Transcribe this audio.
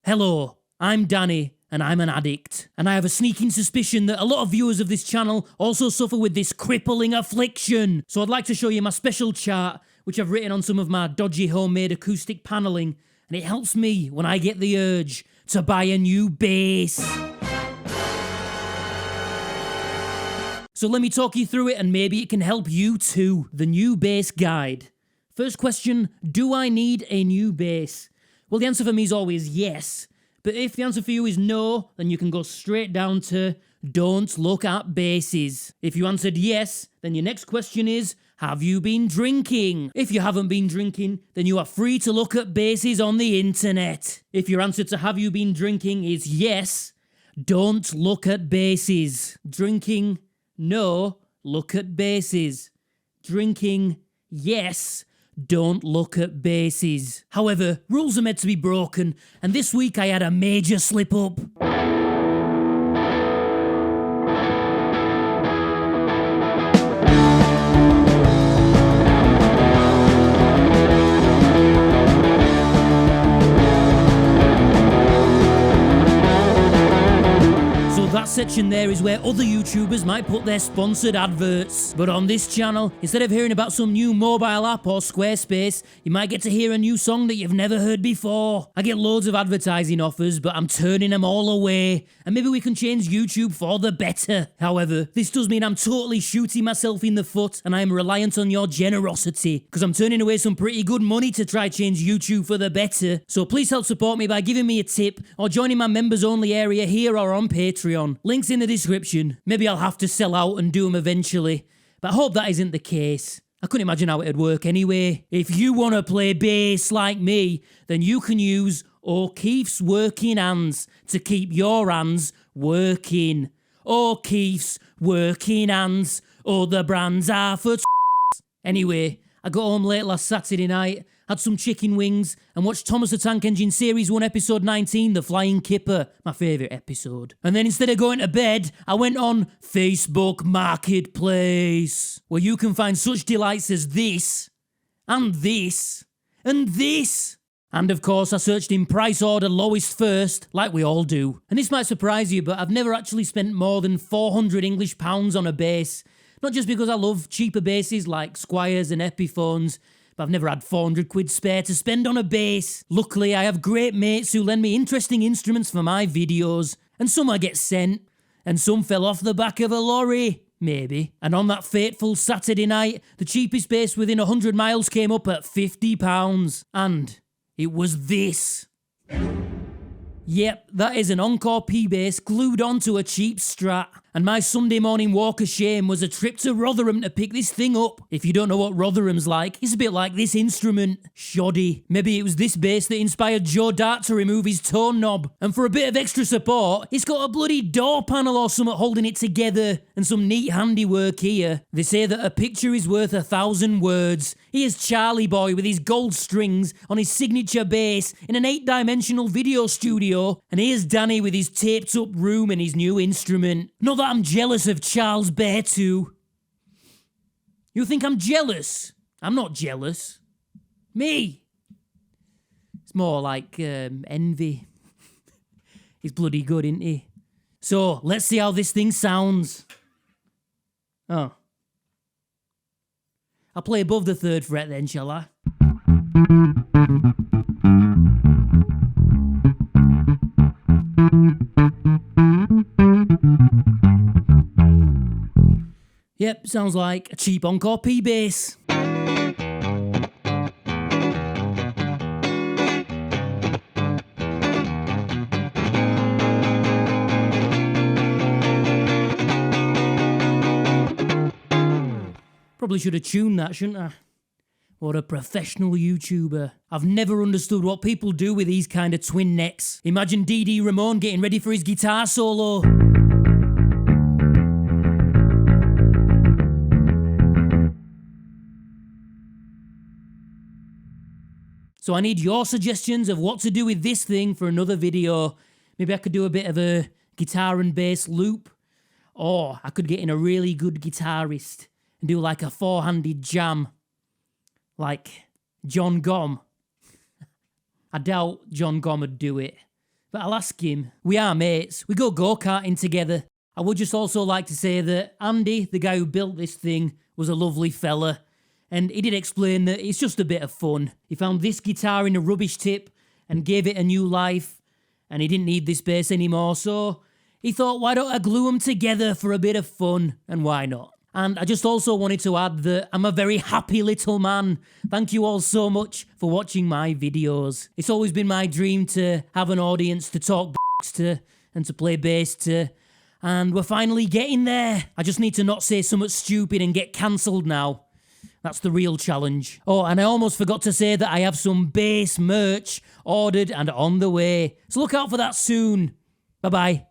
Hello, I'm Danny, and I'm an addict. And I have a sneaking suspicion that a lot of viewers of this channel also suffer with this crippling affliction. So I'd like to show you my special chart, which I've written on some of my dodgy homemade acoustic paneling, and it helps me when I get the urge to buy a new bass. So let me talk you through it, and maybe it can help you too. The new bass guide. First question, do I need a new bass? Well, the answer for me is always yes. But if the answer for you is no, then you can go straight down to don't look at basses. If you answered yes, then your next question is, have you been drinking? If you haven't been drinking, then you are free to look at basses on the internet. If your answer to have you been drinking is yes, don't look at basses. Drinking, no, look at basses. Drinking, yes, don't look at basses. However, rules are meant to be broken, and this week I had a major slip up. That section there is where other YouTubers might put their sponsored adverts. But on this channel, instead of hearing about some new mobile app or Squarespace, you might get to hear a new song that you've never heard before. I get loads of advertising offers, but I'm turning them all away. And maybe we can change YouTube for the better. However, this does mean I'm totally shooting myself in the foot, and I am reliant on your generosity, because I'm turning away some pretty good money to try change YouTube for the better. So please help support me by giving me a tip, or joining my members only area here or on Patreon. Links in the description. Maybe I'll have to sell out and do them eventually, but I hope that isn't the case. I couldn't imagine how it'd work anyway. If you want to play bass like me, then you can use O'Keefe's Working Hands to keep your hands working. O'Keefe's Working Hands. Other brands are for Anyway, I got home late last Saturday night, had some chicken wings, and watched Thomas the Tank Engine Series 1 Episode 19, The Flying Kipper, my favourite episode. And then instead of going to bed, I went on Facebook Marketplace, where you can find such delights as this, and this, and this. And of course I searched in price order lowest first, like we all do. And this might surprise you, but I've never actually spent more than £400 English on a bass. Not just because I love cheaper basses like Squiers and Epiphones, but I've never had 400 quid spare to spend on a bass. Luckily, I have great mates who lend me interesting instruments for my videos, and some I get sent, and some fell off the back of a lorry, maybe. And on that fateful Saturday night, the cheapest bass within 100 miles came up at £50. And it was this. Yep, that is an Encore P bass glued onto a cheap Strat. And my Sunday morning walk of shame was a trip to Rotherham to pick this thing up. If you don't know what Rotherham's like, it's a bit like this instrument. Shoddy. Maybe it was this bass that inspired Joe Dart to remove his tone knob. And for a bit of extra support, it's got a bloody door panel or something holding it together. And some neat handiwork here. They say that a picture is worth 1,000 words. Here's Charlie Boy with his gold strings on his signature bass in an 8-dimensional video studio. And here's Danny with his taped up room and his new instrument. Not that I'm jealous of Charles Bear too. You think I'm jealous? I'm not jealous. Me. It's more like envy. He's bloody good, isn't he? So, let's see how this thing sounds. Oh. I'll play above the 3rd fret then, shall I? Yep, sounds like a cheap Encore P bass. Probably should have tuned that, shouldn't I? What a professional YouTuber. I've never understood what people do with these kind of twin necks. Imagine D.D. Ramone getting ready for his guitar solo. So I need your suggestions of what to do with this thing for another video. Maybe I could do a bit of a guitar and bass loop. Or I could get in a really good guitarist and do like a 4-handed jam. Like John Gomm. I doubt John Gomm would do it. but I'll ask him. We are mates. We go go-karting together. I would just also like to say that Andy, the guy who built this thing, was a lovely fella. And he did explain that it's just a bit of fun. He found this guitar in a rubbish tip and gave it a new life. And he didn't need this bass anymore, so he thought, why don't I glue them together for a bit of fun? And why not? And I just also wanted to add that I'm a very happy little man. Thank you all so much for watching my videos. It's always been my dream to have an audience to talk to and to play bass to. And we're finally getting there. I just need to not say something stupid and get cancelled now. That's the real challenge. Oh, and I almost forgot to say that I have some bass merch ordered and on the way. So look out for that soon. Bye-bye.